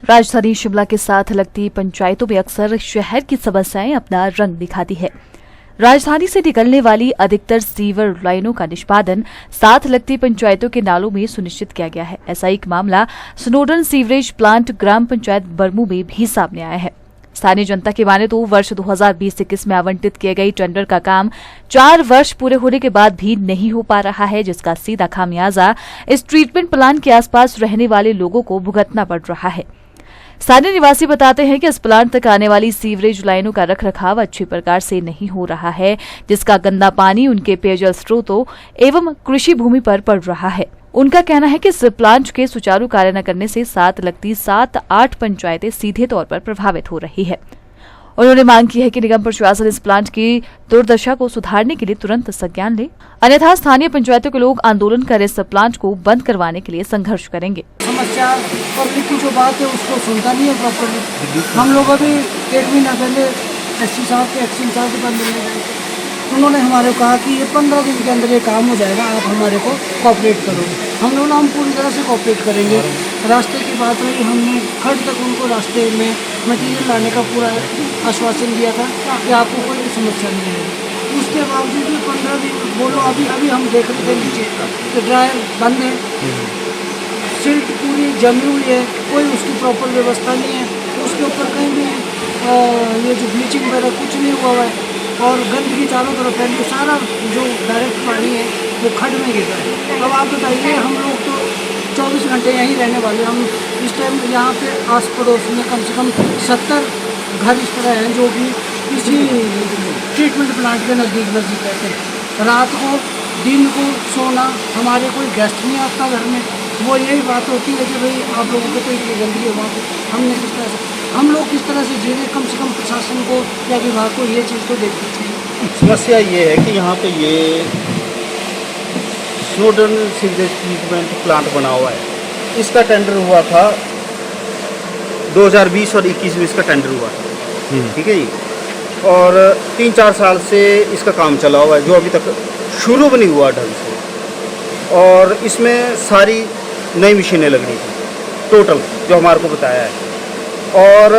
राजधानी शिमला के साथ लगती पंचायतों में अक्सर शहर की समस्याएं अपना रंग दिखाती है। राजधानी से निकलने वाली अधिकतर सीवर लाइनों का निष्पादन साथ लगती पंचायतों के नालों में सुनिश्चित किया गया है। ऐसा एक मामला स्नोडन सीवरेज प्लांट ग्राम पंचायत बरमू में भी सामने आया है। स्थानीय जनता की माने तो वर्ष 2020-21 में आवंटित किए गए टेंडर का काम 4 वर्ष पूरे होने के बाद भी नहीं हो पा रहा है, जिसका सीधा खामियाजा इस ट्रीटमेंट प्लांट के आसपास रहने वाले लोगों को भुगतना पड़ रहा है। स्थानीय निवासी बताते हैं कि इस प्लांट तक आने वाली सीवरेज लाइनों का रखरखाव अच्छी प्रकार से नहीं हो रहा है, जिसका गंदा पानी उनके पेयजल स्रोतों एवं कृषि भूमि पर पड़ रहा है। उनका कहना है कि इस प्लांट के सुचारू कार्य न करने से साथ लगती 7-8 पंचायतें सीधे तौर पर प्रभावित हो रही है। उन्होंने मांग की है कि निगम प्रशासन इस प्लांट की दुर्दशा को सुधारने के लिए तुरंत संज्ञान ले, अन्यथा स्थानीय पंचायतों के लोग आंदोलन कर इस प्लांट को बंद करवाने के लिए संघर्ष करेंगे। समस्या पब्लिक की जो बात है उसको सुनता नहीं है प्रॉपर्ली। हम लोग अभी 1 महीना पहले एससी साहब के पास मिलने गए थे। उन्होंने हमारे को कहा कि ये 15 दिन के अंदर ये काम हो जाएगा, आप हमारे को कोऑपरेट करो। हम पूरी तरह से कोऑपरेट करेंगे। रास्ते की बात रही, हमने खड़ तक उनको रास्ते में मटीरियल लाने का पूरा आश्वासन दिया था कि आपको कोई समस्या नहीं है। उसके बावजूद भी 15 दिन बोलो, अभी हम देख रहे थे नीचे कि ड्रायर बंद है, सिल्ट पूरी जमी हुई है, कोई उसकी प्रॉपर व्यवस्था नहीं है। उसके ऊपर कहीं भी ये जो ब्लीचिंग वगैरह कुछ नहीं हुआ है और गंदगी चारों तरफ है। तो सारा जो डायरेक्ट पानी है वो खड्ड में गिर रहा है। अब आप बताइए, हम लोग तो 24 घंटे यहीं रहने वाले। हम इस टाइम यहाँ पे आस पड़ोस में कम से कम 70 घर इस तरह हैं जो कि किसी ट्रीटमेंट प्लांट के नज़दीक रहते हैं। रात को दिन को सोना, हमारे कोई गेस्ट नहीं आता घर में। वो यही बात होती है कि भाई आप लोगों को तो इतनी गंदगी है वहाँ पर, हमने किस तरह से हम लोग किस तरह से जीने। कम से कम प्रशासन को या विभाग को ये चीज़ तो देखनी चाहिए। समस्या ये है कि यहाँ पे ये स्नोडन सीवरेज ट्रीटमेंट प्लांट बना हुआ है। इसका टेंडर हुआ था 2020 और 21 में इसका टेंडर हुआ था, ठीक है जी। और 3-4 साल से इसका काम चला हुआ है, जो अभी तक शुरू भी नहीं हुआ ढंग से। और इसमें सारी नई मशीनें लग रही थी टोटल, जो हमारे को बताया है। और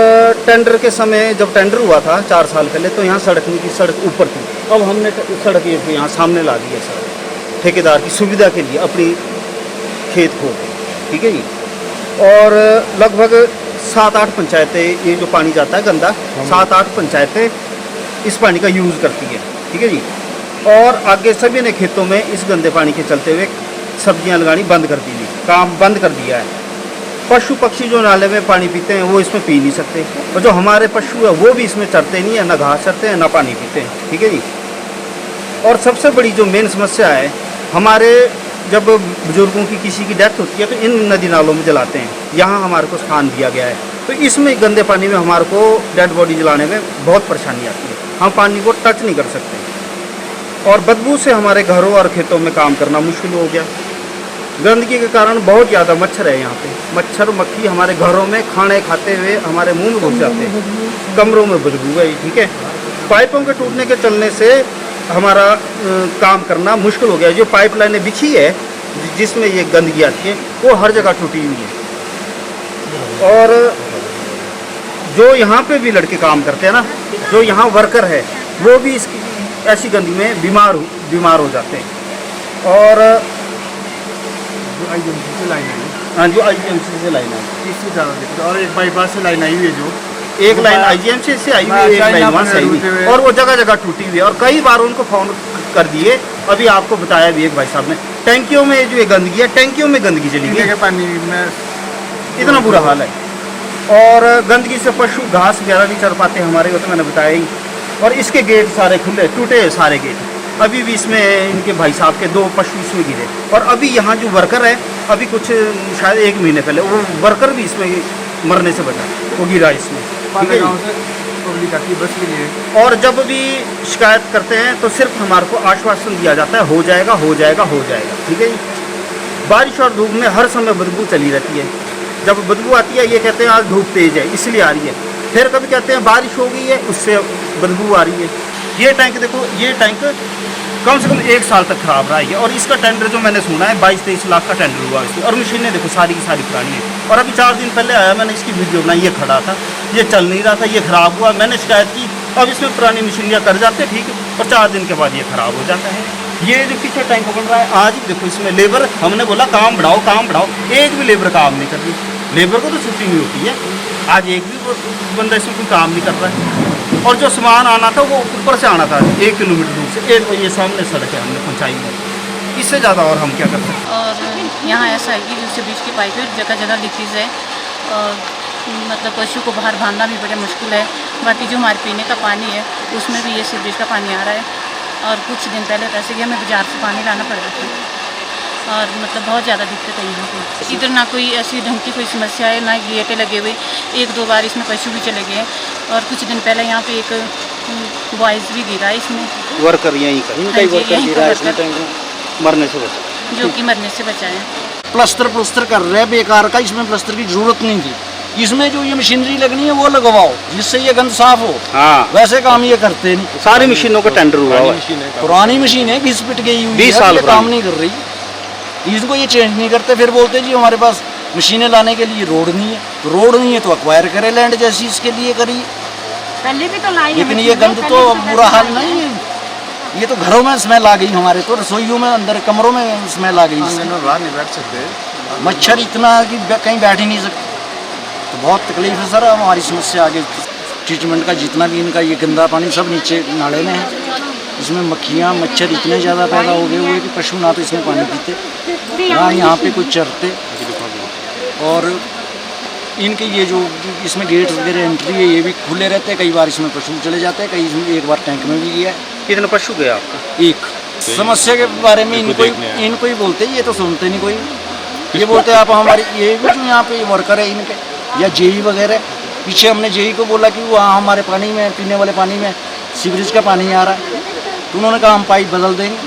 टेंडर के समय जब टेंडर हुआ था 4 साल पहले, तो यहाँ सड़क नहीं थी, सड़क ऊपर थी। अब हमने सड़क ये यहाँ सामने ला दी है सड़क, ठेकेदार की सुविधा के लिए अपनी खेत को, ठीक है जी। और लगभग 7-8 पंचायतें, ये जो पानी जाता है गंदा, 7-8 पंचायतें इस पानी का यूज़ करती है, ठीक है जी। और आगे सभी ने खेतों में इस गंदे पानी के चलते हुए सब्जियां लगानी बंद कर दी, काम बंद कर दिया है। पशु पक्षी जो नाले में पानी पीते हैं वो इसमें पी नहीं सकते, और जो हमारे पशु है वो भी इसमें चरते नहीं है, ना घास चरते हैं ना पानी पीते हैं, ठीक है जी। और सबसे बड़ी जो मेन समस्या है, हमारे जब बुजुर्गों की किसी की डेथ होती है तो इन नदी नालों में जलाते हैं। यहाँ हमारे को स्थान दिया गया है, तो इसमें गंदे पानी में हमारे को डेड बॉडी जलाने में बहुत परेशानी आती है। हम पानी को टच नहीं कर सकते, और बदबू से हमारे घरों और खेतों में काम करना मुश्किल हो गया। गंदगी के कारण बहुत ज़्यादा मच्छर है यहाँ पे। मच्छर मक्खी हमारे घरों में खाने खाते हुए हमारे मुंह में घुस जाते हैं, कमरों में बदबू है, ठीक है। पाइपों के टूटने के चलने से हमारा काम करना मुश्किल हो गया। जो पाइप लाइनें बिछी है जिसमें ये गंदगी आती है वो हर जगह टूटी हुई है। और जो यहाँ पे भी लड़के काम करते हैं ना, जो यहाँ वर्कर है, वो भी इसकी ऐसी गंदगी में बीमार हो जाते हैं। और जो आईजीएमसी से लाइन आई है, हाँ, जो आईजीएमसी से लाइन आई, इससे ज़्यादा दिक्कत। और एक बाईपास से लाइन आई हुई है, जो एक लाइन आईजीएमसी से आई हुई है, एक लाइन वहाँ से आई हुई है, और वो जगह जगह टूटी हुई है। और कई बार उनको फोन कर दिए, अभी आपको बताया भी एक भाई साहब ने, टैंकियों में जो ये गंदगी है, टैंकियों में गंदगी चली गई है, पानी में इतना बुरा हाल है। और गंदगी से पशु घास वगैरह नहीं चर पाते हमारे, वो तो मैंने बताया ही। और इसके गेट सारे खुले, टूटे सारे गेट। अभी भी इसमें इनके भाई साहब के 2 पशु इसमें गिरे। और अभी यहाँ जो वर्कर है, अभी कुछ शायद 1 महीने पहले वो वर्कर भी इसमें मरने से बचा, वो गिरा इसमें, ठीक है। पब्लिक आती है बस के लिए। और जब भी शिकायत करते हैं तो सिर्फ हमारे को आश्वासन दिया जाता है, हो जाएगा हो जाएगा हो जाएगा, ठीक है जी। बारिश और धूप में हर समय बदबू चली रहती है। जब बदबू आती है, ये कहते हैं आज धूप तेज है इसलिए आ रही है, फिर कभी कहते हैं बारिश हो गई है उससे बदबू आ रही है। ये टैंक देखो, ये टैंक कम से कम 1 साल तक खराब रहा है। और इसका टेंडर जो मैंने सुना है 22-23 लाख का टेंडर हुआ इसमें। और मशीनें देखो सारी की सारी पुरानी है। और अभी 4 दिन पहले आया, मैंने इसकी वीडियो बनाई, ये खड़ा था, ये चल नहीं रहा था, ये ख़राब हुआ, मैंने शिकायत की। अब इसमें पुरानी मशीनियाँ कर जाते ठीक है, और 4 दिन के बाद ये ख़राब हो जाता है। ये जो पीछे टैंक बन रहा है, आज भी देखो इसमें लेबर, हमने बोला काम बढ़ाओ काम बढ़ाओ, एक भी लेबर काम नहीं कर रही। लेबर को तो छुट्टी नहीं होती है, आज एक भी बंदा इसमें कोई काम नहीं कर रहा है। और जो सामान आना था वो ऊपर से आना था 1 किलोमीटर दूर से, ये सामने सड़क है हमने पहुँचाई है, इससे ज़्यादा और हम क्या कर सकते हैं। और यहाँ ऐसा है कि जैसे बीच की पाइप है, जगह जगह लीकेज है, और मतलब पशु को बाहर बांधना भी बड़ा मुश्किल है। बाकी जो हमारे पीने का पानी है उसमें भी ये सीवरेज का पानी आ रहा है। और कुछ दिन पहले तो ऐसे कि हमें बाजार से पानी लाना पड़ रहा था, और मतलब बहुत ज़्यादा दिक्कत है यहाँ पे। इधर ना कोई ऐसी ढंग की कोई समस्या है, ना गेटे लगे हुए, 1-2 बार इसमें पशु भी चले गए। और कुछ दिन पहले यहाँ पे एक बॉयज़ भी गिरा है इसमें, वर्कर यहीं का, इनका ही वर्कर गिरा है इसमें, मरने से बचा, जो कि मरने से बचा है। प्लस्तर कर रहे हैं बेकार का, इसमें प्लस्तर की जरूरत नहीं थी। इसमें जो ये मशीनरी लगनी है वो लगवाओ जिससे ये गंद साफ हो। हाँ, वैसे काम ये करते नहीं। सारी मशीनों का टेंडर हुआ है, पुरानी मशीन है, घिस पिट गई हुई 20 है, साल ये काम नहीं कर रही। इसको ये चेंज नहीं करते, फिर बोलते जी हमारे पास मशीनें लाने के लिए रोड नहीं है। तो रोड नहीं है तो अक्वायर करे लैंड जैसी इसके लिए करिए। पहले भी तो लाई, लेकिन ये गंद तो अब बुरा हाल नहीं है। ये तो घरों में स्मेल आ गई, हमारे तो रसोइयों में अंदर कमरों में स्मेल आ गई। बाहर नहीं बैठ सकते, मच्छर इतना है कि कहीं बैठ ही नहीं सकते। तो बहुत तकलीफ है सर हमारी समस्या आगे। ट्रीटमेंट का जितना भी इनका ये गंदा पानी सब नीचे नाले में है, इसमें मक्खियाँ मच्छर इतने ज़्यादा पैदा हो गए हुए कि पशु ना तो इसमें पानी पीते, ना यहाँ पे कुछ चरते। और इनके ये जो इसमें गेट वगैरह एंट्री है ये भी खुले रहते हैं, कई बार इसमें पशु चले जाते हैं, कई इसमें एक बार टैंक में भी गया है। कितना पशु गया आपका? एक समस्या के बारे में इनको ही बोलते, ये तो सुनते नहीं कोई। ये बोलते आप हमारी ये भी जो यहाँ पे वर्कर है इनके या जेई वगैरह, पीछे हमने जेई को बोला कि वहाँ हमारे पानी में पीने वाले पानी में सीवरेज का पानी आ रहा है, तो उन्होंने कहा हम पाइप बदल देंगे।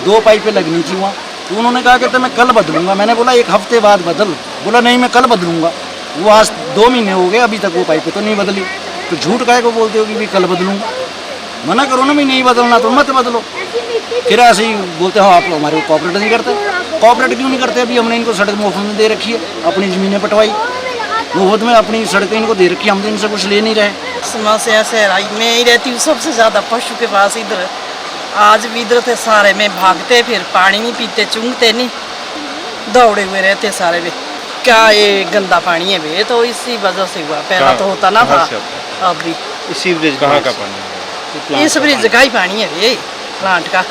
2 पाइपें लगनी थी वहाँ, तो उन्होंने कहा कि मैं कल बदलूंगा। मैंने बोला 1 हफ्ते बाद बदल, बोला नहीं मैं कल बदलूंगा। वो आज 2 महीने हो गए अभी तक वो पाइपें तो नहीं बदली। तो झूठ काहे को बोलते हो कि भी कल बदलूंगा? मना करो ना, भी नहीं बदलना तो मत बदलो। फिर ऐसे ही बोलते हो आप हमारे को कॉपरेट नहीं करते। कॉपरेट क्यों नहीं करते? अभी हमने इनको सड़क मुफ्त में दे रखी है, अपनी ज़मीनें पटवाई मुफ्त में, अपनी सड़कें इनको दे रखी है, हम तो इनसे कुछ ले नहीं रहे। समस्या से मैं ही रहती हूँ सबसे ज़्यादा पशु के पास इधर। आज भी इधर थे सारे, में भागते फिर पानी नहीं पीते, चूंगते नहीं, दौड़े हुए रहते सारे वे। क्या ये गंदा पानी है वे, तो इसी वजह से हुआ। पहला तो होता ना था, अब भी सीवरेज कहाँ का पानी? ये सीवरेज का ही पानी है वे, प्लांट का।